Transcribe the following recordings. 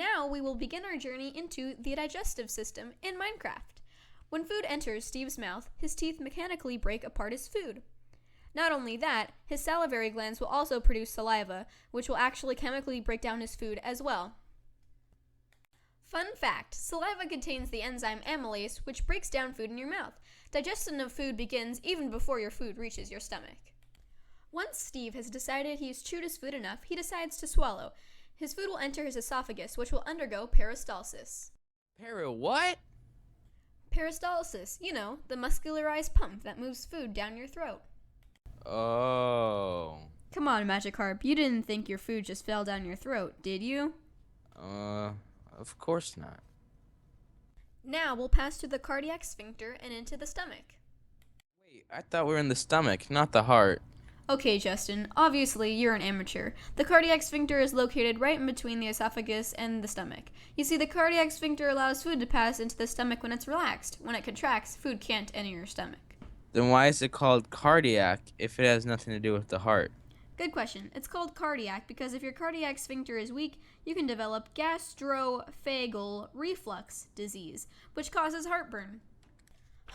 Now we will begin our journey into the digestive system in Minecraft. When food enters Steve's mouth, his teeth mechanically break apart his food. Not only that, his salivary glands will also produce saliva, which will actually chemically break down his food as well. Fun fact, saliva contains the enzyme amylase, which breaks down food in your mouth. Digestion of food begins even before your food reaches your stomach. Once Steve has decided he's chewed his food enough, he decides to swallow. His food will enter his esophagus, which will undergo peristalsis. What? Peristalsis, you know, the muscularized pump that moves food down your throat. Oh. Come on, Magikarp, you didn't think your food just fell down your throat, did you? Of course not. Now we'll pass through the cardiac sphincter and into the stomach. Wait, I thought we were in the stomach, not the heart. Okay, Justin, obviously you're an amateur. The cardiac sphincter is located right in between the esophagus and the stomach. You see, the cardiac sphincter allows food to pass into the stomach when it's relaxed. When it contracts, food can't enter your stomach. Then why is it called cardiac if it has nothing to do with the heart? Good question. It's called cardiac because if your cardiac sphincter is weak, you can develop gastrophageal reflux disease, which causes heartburn.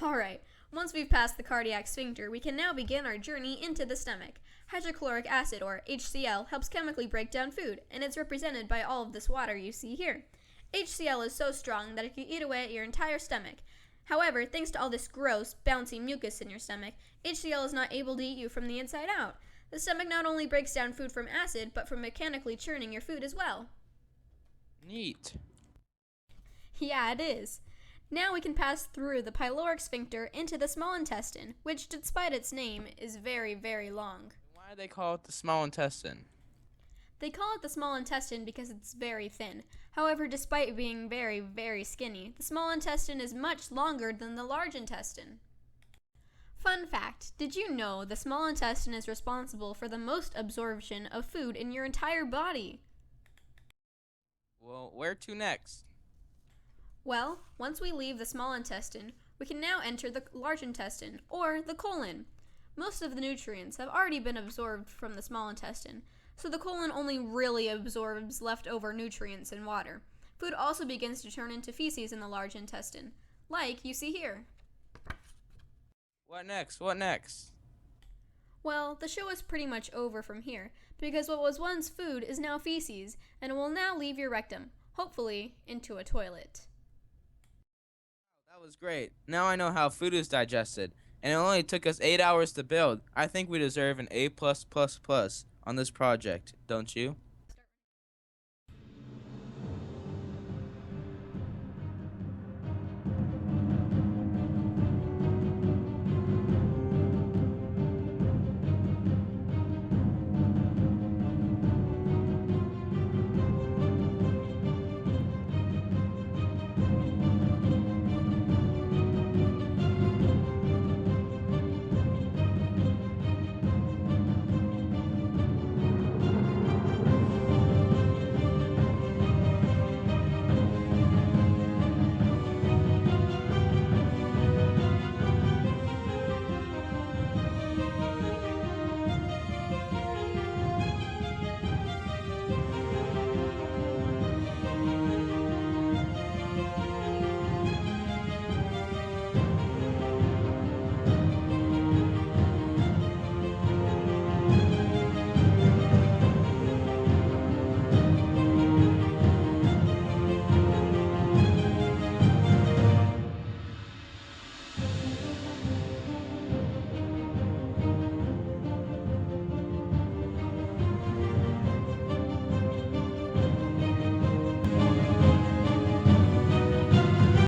Alright, once we've passed the cardiac sphincter, we can now begin our journey into the stomach. Hydrochloric acid, or HCl, helps chemically break down food, and it's represented by all of this water you see here. HCl is so strong that it can eat away at your entire stomach. However, thanks to all this gross, bouncy mucus in your stomach, HCl is not able to eat you from the inside out. The stomach not only breaks down food from acid, but from mechanically churning your food as well. Neat. Yeah, it is. Now we can pass through the pyloric sphincter into the small intestine, which, despite its name, is very, very long. Why do they call it the small intestine? They call it the small intestine because it's very thin. However, despite being very, very skinny, the small intestine is much longer than the large intestine. Fun fact, did you know the small intestine is responsible for the most absorption of food in your entire body? Well, where to next? Well, once we leave the small intestine, we can now enter the large intestine, or the colon. Most of the nutrients have already been absorbed from the small intestine, so the colon only really absorbs leftover nutrients and water. Food also begins to turn into feces in the large intestine, like you see here. What next? Well, the show is pretty much over from here, because what was once food is now feces, and it will now leave your rectum, hopefully into a toilet. That was great. Now I know how food is digested, and it only took us 8 hours to build. I think we deserve an A+++ on this project, don't you?